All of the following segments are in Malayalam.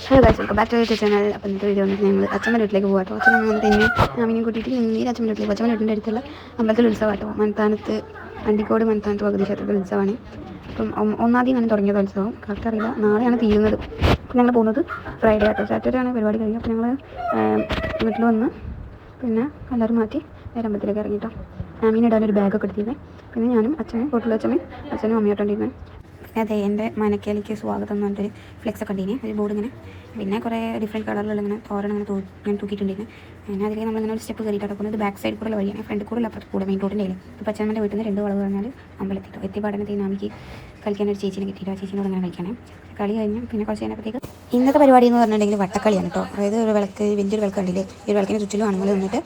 Hello guys, welcome back to YouTube channel. അപ്പോൾ ഇന്നത്തെ വീഡിയോ വന്നിട്ട് ഞങ്ങൾ അച്ഛൻ്റെ വീട്ടിലേക്ക് പോകാം കേട്ടോ. അച്ഛൻ വന്നിട്ട് ഇന്ന് അമ്മീനെ കൂട്ടിയിട്ട് നേരെ അച്ഛൻ്റെ വീട്ടിലേക്ക്. അച്ഛൻ്റെ വീട്ടിൻ്റെ അടുത്തുള്ള അമ്പലത്തിൽ ഉത്സവം കേട്ടോ. മൻത്താനത്ത് അണ്ടിക്കോട് മൻത്താനത്ത് ഭഗവതി ക്ഷേത്രത്തിൽ ഉത്സവമാണ്. അപ്പം 1-ാം തീയതി ആണ് തുടങ്ങിയത് ഉത്സവം. കറക്റ്റ് അറിയില്ല, നാളെയാണ് തീരുന്നത്. അപ്പം ഞങ്ങൾ പോകുന്നത് ഫ്രൈഡേ ആട്ടോ. സാറ്റർഡേ ആണ് പരിപാടി കഴിയും. അപ്പോൾ ഞങ്ങൾ വീട്ടിൽ വന്ന് പിന്നെ എല്ലാവരും മാറ്റി നേരെ അമ്പലത്തിലേക്ക് ഇറങ്ങിട്ടോ. അമ്മീനെ ഇടാനൊരു ബാഗൊക്കെ എടുത്തിരുന്നത്. പിന്നെ ഞാനും അച്ഛനും അച്ഛനും അമ്മയോട്ടോണ്ടിരുന്നത്. അതെ, എൻ്റെ മനക്കേലേക്ക് സ്വാഗതം എന്ന് പറഞ്ഞിട്ടൊരു ഫ്ലെക്സ് ഒക്കെ ഉണ്ടിന്, ഒരു ബോർഡ് ഇങ്ങനെ. പിന്നെ കുറേ ഡിഫറെൻറ്റ് കളറിലുള്ള ഇങ്ങനെ തോരണം ഇങ്ങനെ തൂക്കിയിട്ടുണ്ടിരുന്നു. പിന്നെ അതിലേക്ക് നമ്മളിങ്ങനെ ഒരു സ്റ്റെപ്പ് കയറിയിട്ടാണ് പോകുന്നത്. ബാക്ക് സൈഡ് കൂടെ വഴിയാണ്, ഫ്രണ്ട് കൂടെ അപ്പുറത്ത് കൂടെ മെയിൻ റോഡിൻ്റെ കയ്യിൽ. ഇപ്പോൾ അച്ഛൻ്റെ വീട്ടിൽ നിന്ന് 2 വളവ് പറഞ്ഞാൽ അമ്പലത്തിട്ടോ. എത്തിപ്പാടനത്തിൽ നമുക്ക് കളിക്കാൻ ഒരു ചേച്ചിനെ കിട്ടിയിട്ട് ആ ചേച്ചിനോട് അങ്ങനെ കളിക്കാനേ. കളി കഴിഞ്ഞ് പിന്നെ കുറച്ച് കഴിഞ്ഞപ്പോഴത്തേക്ക് ഇന്നത്തെ പരിപാടി എന്ന് പറഞ്ഞിട്ടുണ്ടെങ്കിൽ വട്ടക്കളിയാണ് കേട്ടോ. അതായത് ഒരു വിളക്ക്, വലിയൊരു വിളക്ക് കണ്ടില്ലേ, ഈ ഒരു വിളക്കിന് ചുറ്റിലും ആണുങ്ങൾ വന്നിട്ട്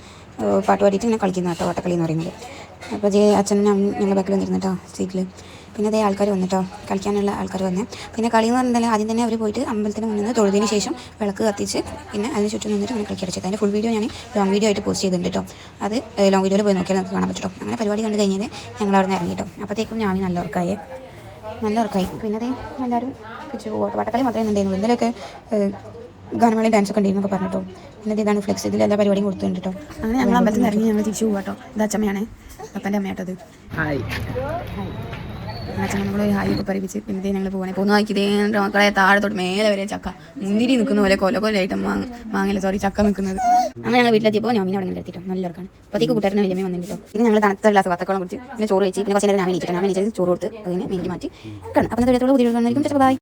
പാട്ട് പാടിയിട്ട് ഇങ്ങനെ കളിക്കുന്ന കേട്ടോ വട്ടക്കളി എന്ന് പറയുന്നത്. അപ്പോൾ അച്ഛനും ഞങ്ങളുടെ ബാക്കിൽ വന്നിരുന്നു സീറ്റിൽ. പിന്നെ അതേ ആൾക്കാർ വന്നിട്ടോ, കളിക്കാനുള്ള ആൾക്കാർ വന്ന്. പിന്നെ കളി എന്ന് പറഞ്ഞിട്ടുണ്ടെങ്കിൽ ആദ്യം തന്നെ അവർ പോയിട്ട് അമ്പലത്തിന് മുന്നിൽ നിന്ന് തൊഴുതിന് ശേഷം വിളക്ക് കത്തിച്ച് പിന്നെ അതിന് ചുറ്റും നിന്നിട്ട് അങ്ങനെ കളിക്കടിച്ചത്. അതിൻ്റെ ഫുൾ വീഡിയോ ഞാൻ ലോങ് വീഡിയോ ആയിട്ട് പോസ്റ്റ് ചെയ്തിട്ടുണ്ട് കേട്ടോ. അത് ലോങ് വീഡിയോയിൽ പോയി നോക്കിയാൽ നമുക്ക് കാണാൻ പറ്റും. അങ്ങനെ പരിപാടി കണ്ട് കഴിഞ്ഞത് ഞങ്ങൾ അവിടെ നിന്ന് ഇറങ്ങിട്ടോ. അപ്പോഴത്തേക്കും ഞാൻ നല്ല ഉറക്കായി. പിന്നെ അതേ എല്ലാവരും തിരിച്ചു പോകട്ടോ. വട്ടക്കളി മാത്രമേ ഉണ്ടായിരുന്നു. എന്തെങ്കിലുമൊക്കെ ഗാനമേളയും ഡാൻസൊക്കെ ഉണ്ടായിരുന്നു എന്നൊക്കെ പറഞ്ഞിട്ടോ. പിന്നെ ഇതാണ് ഫ്ലെക്സ്, ഇതിൽ എല്ലാ പരിപാടിയും കൊടുത്തിട്ടുണ്ട് കേട്ടോ. അങ്ങനെ ഞങ്ങൾ അമ്പലത്തിൽ നിന്ന് ഇറങ്ങി ഞങ്ങൾ തിരിച്ചു പോകാട്ടോ. ഇത് അച്ഛമ്മയാണ്, അപ്പൻ്റെ അമ്മയാട്ടത്. അച്ഛൻ നമ്മൾ ഹായൊക്കെ പരിപ്പിച്ച് പിന്നെ ഞങ്ങൾ പോകുന്ന വായിക്കതേ മക്കളെ താഴെ തൊട്ട് മേലെ വരെ ചക്ക മുന്തിരി നിൽക്കുന്ന പോലെ കൊലകൊലായിട്ട് മാങ്ങല ചക്ക നിൽക്കുന്നത്. അങ്ങനെ ഞങ്ങൾ വീട്ടിലെത്തിയപ്പോൾ ഞാൻ അവിടെ നിന്ന് എത്തിയിട്ടോ. നല്ല ഇറക്കാണ്. അപ്പോഴത്തേക്ക് കൂട്ടുകാരനെ വലിയ വന്നിട്ടോ. പിന്നെ ഞങ്ങൾ തണുത്ത ഗ്ലാസ് വത്തക്കോളം കുടിച്ച് പിന്നെ ചോറ് വെച്ച് പിന്നെ കുറച്ച് നേരം ഞാൻ ചോറ് കൊടുത്ത് അതിനെ മീൻ മാറ്റി കാണാം. അപ്പം പുതിയ ബൈ.